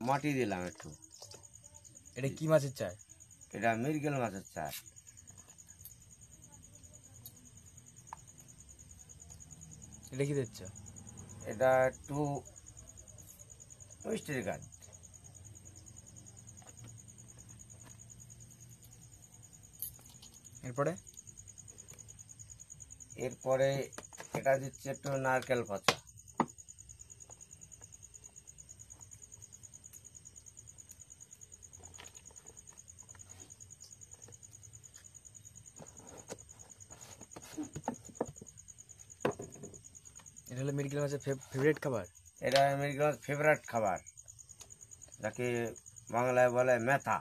মাটি দিলাম একটু। এটা কি মাছের চার? এটা মৃগেল মাছের চার। এটা কি দিচ্ছ? এটা একটু মিষ্টির গাছ। এরপরে এরপরে এটা দিচ্ছে একটু নারকেল পচা। এটা হলো মৃগেল মাছের ফেভারিট খাবার। এটা মৃগেল মাছের ফেভারিট খাবার, যাকে বাংলায় বলে মেথা।